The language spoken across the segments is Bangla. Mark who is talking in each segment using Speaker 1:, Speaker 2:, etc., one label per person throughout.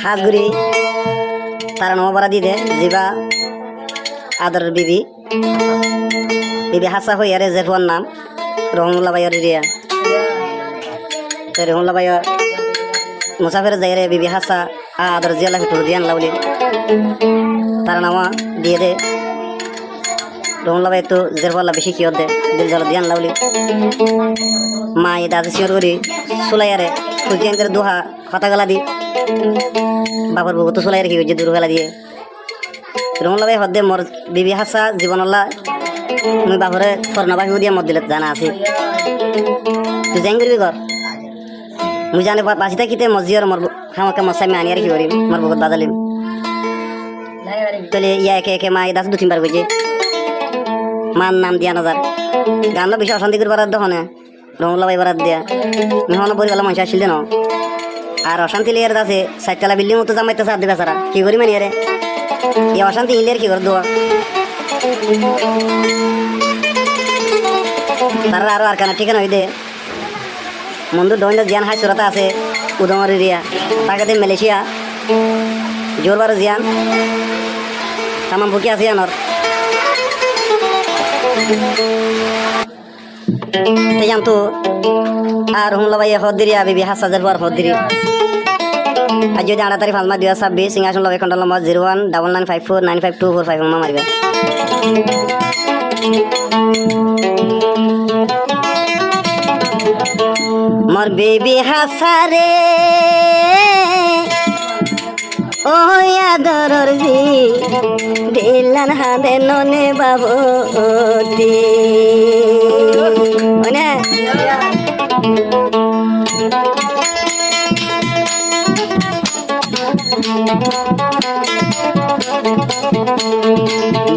Speaker 1: হাজগুড়ি তারা নবরা দিদে জিবা আদর বিবি হাসা হই আরে জেঠুয়ার নাম রহমুল্লা ভাইয়ের রিয়া রহমুল্লা ভাইয়ের মুসাফির যাই রে বিবি হাসা আদর জিয়ালা ফিটুর দিয়ান লাউলি তারা নামা দিয়ে দে রহমুল্লা ভাই তো জেরফাল্লা বেশি কি দে দিল জ্বালা দিয়ান লাউলি মা এ দাদা শিওর করি সুলাইয়ারে ফুজিয়ানদের দোহা কথা গলা দি বাবার বউ তো সুলাইয়ারে কি হয়েছে দূর গলা দিয়ে রহমুল্লা ভাই হদ্দে মোর বিবি হাসা জীবনল্লা মুই বাবরে ফরনাবাহি দিয়া মত দিলে জানা আছে তুই যাই করবি ঘর মুই জানে বাসি থাকিতে মসজিদর মোর খামাকে মশাই আনি আর কি করিম মোর বহুত বাদালিম তাহলে ইয়া একে একে মা দাস দু তিনবার কইছে মার নাম দিয়া না যার গান বেশি অশান্তি করে বারাত দহনে রহমুল্লা ভাই বারাত দিয়া মেহমান পরিবেলা মানুষ আসছিল ন আর অশান্তি লিয়ার আছে সাততলা বিল্ডিং মতো জামাইতে সাথ দেবে সারা কি করি মানি আরে এই অশান্তি ইলিয়ার কি করে দোয়া তারা আরো আর কেন ঠিকানা হই দে মন্দু দৈন্য জিয়ান হাই সুরাতা আছে উদমর এরিয়া তাকে মালয়েশিয়া জোরবার জিয়ান তামাম বুকি আছে জানর জানতো আর হুমলা ভাই হদ্দিরিয়া বিবি হাসাজের পর হদ্দিরি আর যদি 8 তারিখ 5 মাস 2026 সিংহাসন লবে কন্ট্রোল নম্বর 019954952445 মারবে মোর বেবি হাসারে ও আদরর জি দিলান হাদে ননে বাবতি ওনে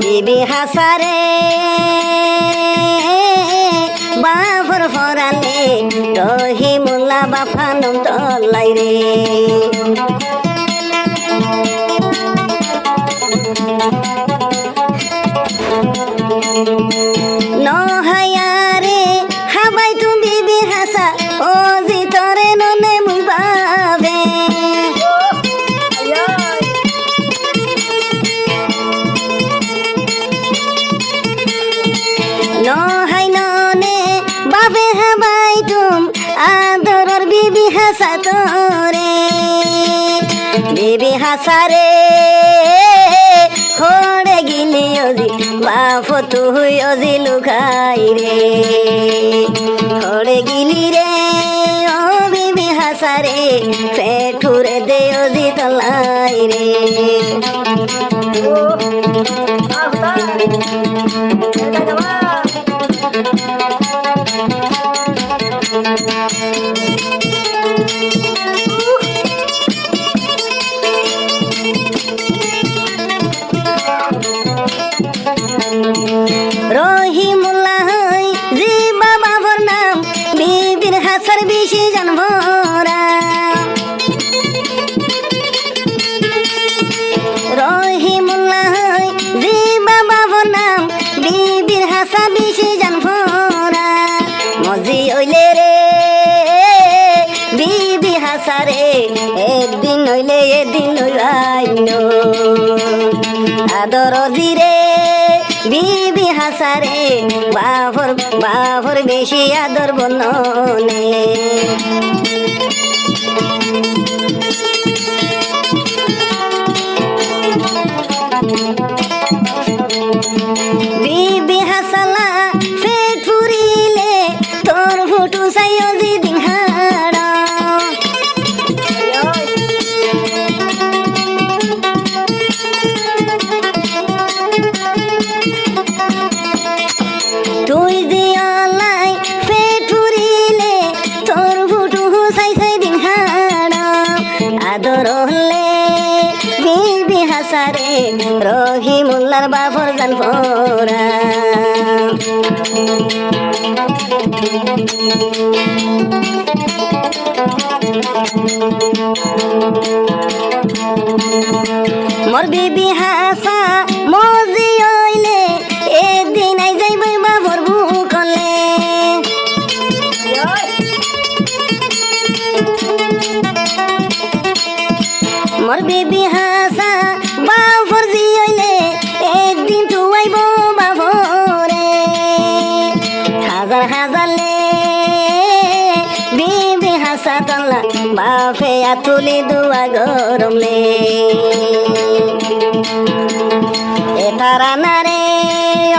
Speaker 1: বেবি হাসারে বাফর ফরালে রহিমুল্লাহ বাফানুম তলাই রে নহায়ারে হাবাই তুমি বিবি হাসা ও জি তরে ননে মুই বাবে নহাই ননে বাবে হাবাই তুম আদরর বিবি হাসা তোরে বিবি হাসা রে হড়ে গিলি অজি বাপ তুই অজি লুকাই রে হড়ে গিলি রে ও বিবি হাসা রে পেঠুরে দে অজি তলাই রে রহিমুল্লাহ জি বাবার নাম বিবির হাসার বেশি জানবরা রহিমুল্লাহ জি বাবার নাম বিবির হাসা বেশি জানবরা মজি হইলে রে বিবি হাসারে একদিন হইলে এদিন হইলাইনো আদর জিরে বিবি হাসারে বাফর বেশি আদর বননে বিবি হাসালা পেট পুরিলে তোর ফুটু চাইও দিদিন হাড় তুই দিয়ালাই পেট পুরিলে তোর ফুটু চাই চাই দিন হাড় আদর হলে বিবি হাসারে রহিমুল্লার বাবর জান ফোরা মোর বিবি হাসা মজি হইলে একদিন আই যাইব বাবর বুকলে মোর বিবি হাসা বাফর জিয়লে একদিন তুয়াইব বাফরে হাজার হাজারলে বিবি হাসা তল্লা বাফে আতুলি দুয়া গরমলে এতারা নারে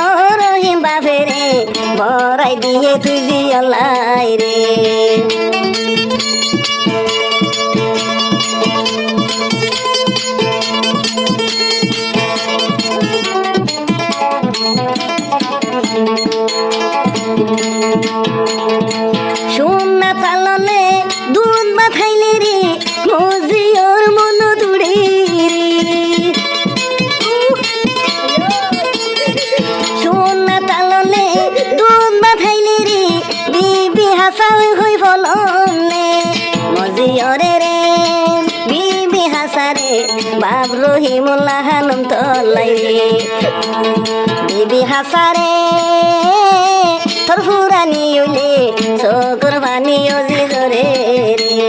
Speaker 1: ও রহিম বাফেরে বড়াই দিয়ে তুই জিয়লাই রে সোনা তালনে দুধ বাথাইলে রে মজিওর মন দুড়ে সোনা তালনে দুধ বাথাইলে রে বিবি হাসা হই ফলনে মজিওরে রে বিবি হাসা রে বাপ রহিমুল্লাহ হানম তলাই রে বিবি হাসা রে তোর ফুরানি উলে চোখর পানি অজি ধরে রে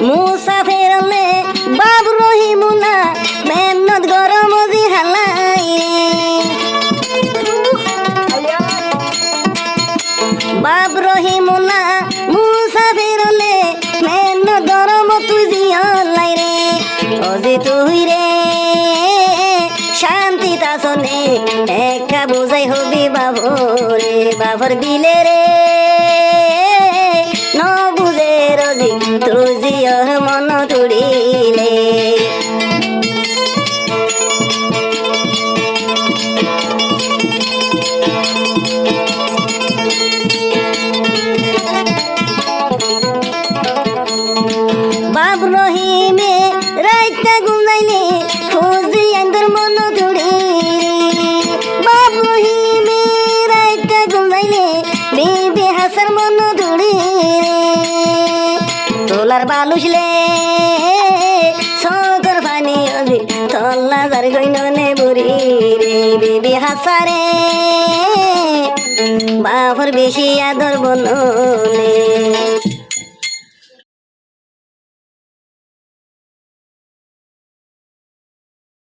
Speaker 1: মুসাফির হলে বাপ রহিমুল্লাহ মেহনত গরম জি হালাই বাপ রহিমুল্লাহ মুসাফির হলে মেহনত গরম তুই জিয়লাই রে অজি তুই রে শান্তি তাসনে একা বুঝাই হবি বাবরে বাবর দিলে রে ন বুঝে রজি তুই জিয়র মন তুড়িলে বাপ রহিমে রাইতা গুনাইলে খুঁজি আন্দর মন তুড়ি বাপ রহিমে রাইতা গুনাইলে বিবি হাসার মন তুড়ি তোলার বালুসলে সকর পানি অজি তল্লা যার গইননে বুড়ি রে বিবি হাসারে বাপর বেশি আদর বনলে